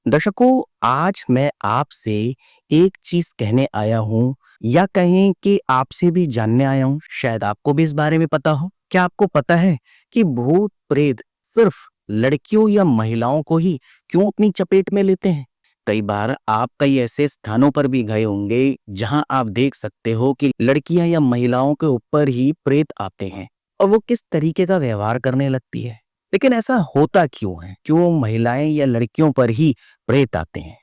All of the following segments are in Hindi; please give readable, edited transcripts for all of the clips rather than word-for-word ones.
दर्शकों, आज मैं आपसे एक चीज कहने आया हूं या कहें कि आपसे भी जानने आया हूं। शायद आपको भी इस बारे में पता हो। क्या आपको पता है कि भूत प्रेत सिर्फ लड़कियों या महिलाओं को ही क्यों अपनी चपेट में लेते हैं? कई बार आप कई ऐसे स्थानों पर भी गए होंगे जहां आप देख सकते हो कि लड़कियां या महिलाओं के ऊपर ही प्रेत आते हैं और वो किस तरीके का व्यवहार करने लगती है। लेकिन ऐसा होता क्यों है? क्यों महिलाएं या लड़कियों पर ही प्रेत आते हैं?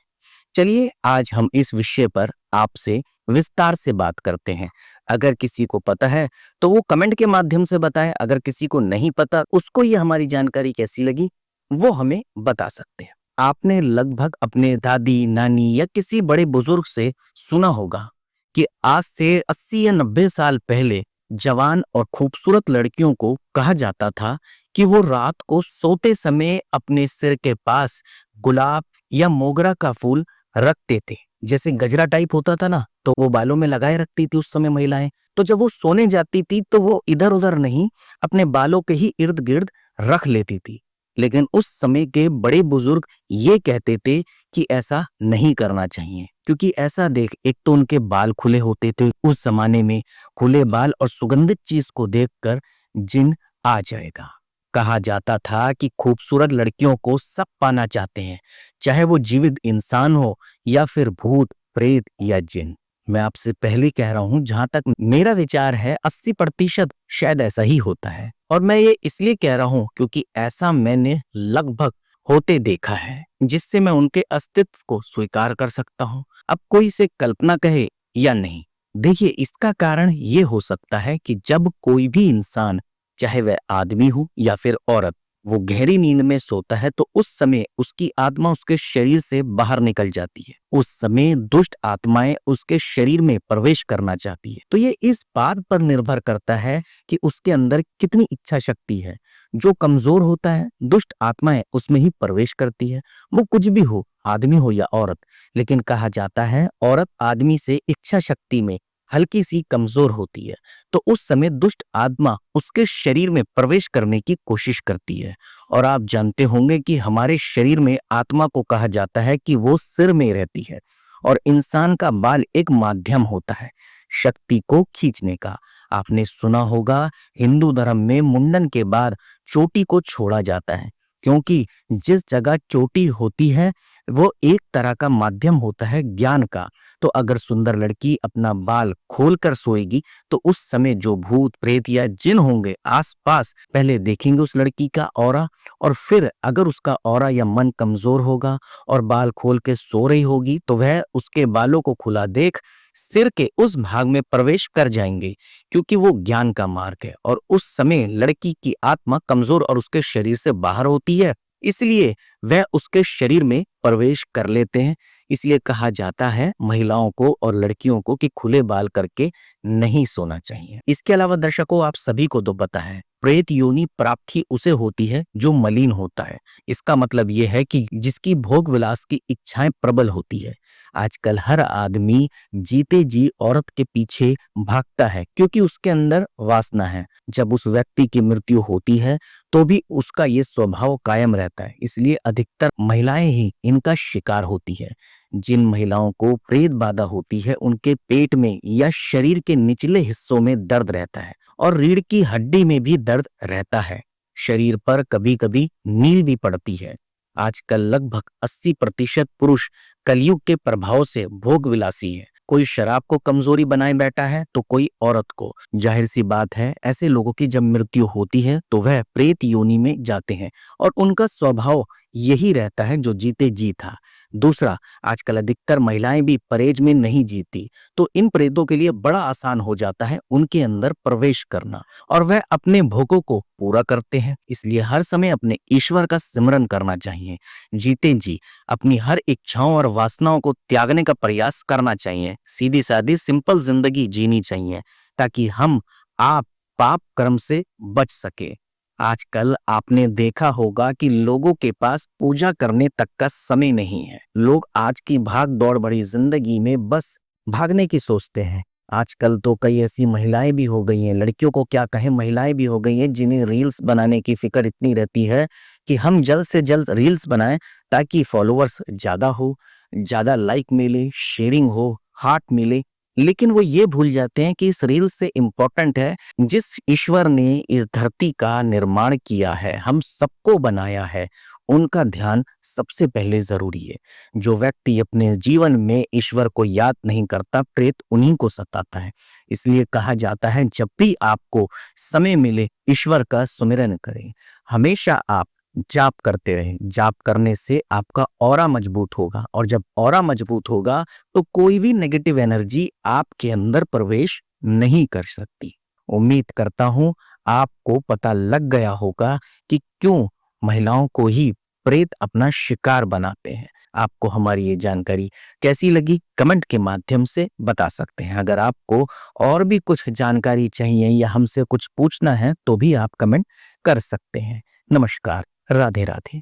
चलिए आज हम इस विषय पर आपसे विस्तार से बात करते हैं। अगर किसी को पता है तो वो कमेंट के माध्यम से बताए। अगर किसी को नहीं पता, उसको ये हमारी जानकारी कैसी लगी वो हमें बता सकते हैं। आपने लगभग अपने दादी, नानी या किसी बड़े बुजुर्ग से सुना होगा कि आज से 80 या 90 साल पहले जवान और खूबसूरत लड़कियों को कहा जाता था कि वो रात को सोते समय अपने सिर के पास गुलाब या मोगरा का फूल रखते थे। जैसे गजरा टाइप होता था ना, तो वो बालों में लगाए रखती थी उस समय महिलाएं। तो जब वो सोने जाती थी तो वो इधर उधर नहीं, अपने बालों के ही इर्द गिर्द रख लेती थी। लेकिन उस समय के बड़े बुजुर्ग ये कहते थे कि ऐसा नहीं करना चाहिए, क्योंकि ऐसा देख, एक तो उनके बाल खुले होते थे उस जमाने में। खुले बाल और सुगंधित चीज को देखकर जिन आ जाएगा। कहा जाता था कि खूबसूरत लड़कियों को सब पाना चाहते हैं, चाहे वो जीवित इंसान हो या फिर भूत प्रेत या जिन। मैं आपसे पहले कह रहा हूं, जहां तक मेरा विचार है 80% शायद ऐसा ही होता है। और मैं ये इसलिए कह रहा हूं क्योंकि ऐसा मैंने लगभग होते देखा है, जिससे मैं उनके अस्तित्व को स्वीकार कर सकता हूं। अब कोई इसे कल्पना कहे या नहीं, देखिए इसका कारण ये हो सकता है कि जब कोई भी इंसान, चाहे वह आदमी हो या फिर औरत, वो गहरी नींद में सोता है तो उस समय उसकी आत्मा उसके शरीर से बाहर निकल जाती है। उस समय दुष्ट आत्माएं उसके शरीर में प्रवेश करना चाहती है। तो ये इस बात पर निर्भर करता है कि उसके अंदर कितनी इच्छा शक्ति है। जो कमजोर होता है, दुष्ट आत्माएं उसमें ही प्रवेश करती है। वो कुछ भी हो, आदमी हो या औरत। लेकिन कहा जाता है औरत आदमी से इच्छा शक्ति में हल्की सी कमजोर होती है, तो उस समय दुष्ट आत्मा उसके शरीर में प्रवेश करने की कोशिश करती है। और आप जानते होंगे कि हमारे शरीर में आत्मा को कहा जाता है कि वो सिर में रहती है और इंसान का बाल एक माध्यम होता है शक्ति को खींचने का। आपने सुना होगा, हिंदू धर्म में मुंडन के बाद चोटी को छोड़ा जाता है, क्योंकि जिस जगह चोटी होती है वो एक तरह का माध्यम होता है ज्ञान का। तो अगर सुंदर लड़की अपना बाल खोलकर सोएगी तो उस समय जो भूत प्रेत या जिन होंगे आसपास, पहले देखेंगे उस लड़की का ऑरा, और फिर अगर उसका ऑरा या मन कमजोर होगा और बाल खोल के सो रही होगी तो वह उसके बालों को खुला देख सिर के उस भाग में प्रवेश कर जाएंगे, क्योंकि वो ज्ञान का मार्ग है और उस समय लड़की की आत्मा कमजोर और उसके शरीर से बाहर होती है, इसलिए वह उसके शरीर में प्रवेश कर लेते हैं। इसलिए कहा जाता है महिलाओं को और लड़कियों को कि खुले बाल करके नहीं सोना चाहिए। इसके अलावा दर्शकों, आप सभी को तो पता है प्रेत योनि प्राप्त ही उसे होती है जो मलिन होता है। इसका मतलब यह है कि जिसकी भोग विलास की इच्छाएं प्रबल होती है। आजकल हर आदमी जीते जी औरत के पीछे भागता है, क्योंकि उसके अंदर वासना है। जब उस व्यक्ति की मृत्यु होती है तो भी उसका ये स्वभाव कायम रहता है, इसलिए अधिकतर महिलाएं ही इनका शिकार होती है। जिन महिलाओं को प्रेत बाधा होती है उनके पेट में या शरीर के निचले हिस्सों में दर्द रहता है और रीढ़ की हड्डी में भी दर्द रहता है। शरीर पर कभी कभी नील भी पड़ती है। आजकल लगभग 80% पुरुष कलयुग के प्रभाव से भोग विलासी है। कोई शराब को कमजोरी बनाए बैठा है तो कोई औरत को। जाहिर सी बात है, ऐसे लोगों की जब मृत्यु होती है तो वह प्रेत योनि में जाते हैं और उनका स्वभाव यही रहता है जो जीते जी था। दूसरा, आजकल अधिकतर महिलाएं भी परहेज में नहीं जीती, तो इन प्रेतों के लिए बड़ा आसान हो जाता है उनके अंदर प्रवेश करना और वह अपने भोगों को पूरा करते हैं। इसलिए हर समय अपने ईश्वर का सिमरन करना चाहिए। जीते जी अपनी हर इच्छाओं और वासनाओं को त्यागने का प्रयास करना चाहिए। सीधी सादी सिंपल जिंदगी जीनी चाहिए, ताकि आप पाप कर्म से बच सके। आजकल आपने देखा होगा कि लोगों के पास पूजा करने तक का समय नहीं है। लोग आज की भाग दौड़ भरी जिंदगी में बस भागने की सोचते हैं, आजकल तो कई ऐसी महिलाएं भी हो गई हैं, लड़कियों को क्या कहें, महिलाएं भी हो गई हैं जिन्हें रील्स बनाने की फिक्र इतनी रहती है कि हम जल्द से जल्द रील्स बनाएं ताकि फॉलोअर्स ज़्यादा हो, ज़्यादा लाइक मिले, शेयरिंग हो, हार्ट मिले। लेकिन वो ये भूल जाते हैं कि इस रील से इम्पोर्टेंट है जिस ईश्वर ने इस धरती का निर्माण किया है, हम सबको बनाया है, उनका ध्यान सबसे पहले ज़रूरी है। जो व्यक्ति अपने जीवन में ईश्वर को याद नहीं करता, प्रेत उन्हीं को सताता है। इसलिए कहा जाता है जब भी आपको समय मिले ईश्वर का सुमिरन करें। हमेशा आप जाप करते रहें। जाप करने से आपका ऑरा मजबूत होगा और जब ऑरा मजबूत होगा तो कोई भी नेगेटिव एनर्जी आपके अंदर प्रवेश नहीं कर सकती। उम्मीद करता हूँ आपको पता लग गया होगा कि क्यों महिलाओं को ही प्रेत अपना शिकार बनाते हैं। आपको हमारी ये जानकारी कैसी लगी कमेंट के माध्यम से बता सकते हैं। अगर आपको और भी कुछ जानकारी चाहिए या हमसे कुछ पूछना है तो भी आप कमेंट कर सकते हैं। नमस्कार, राधे राधे।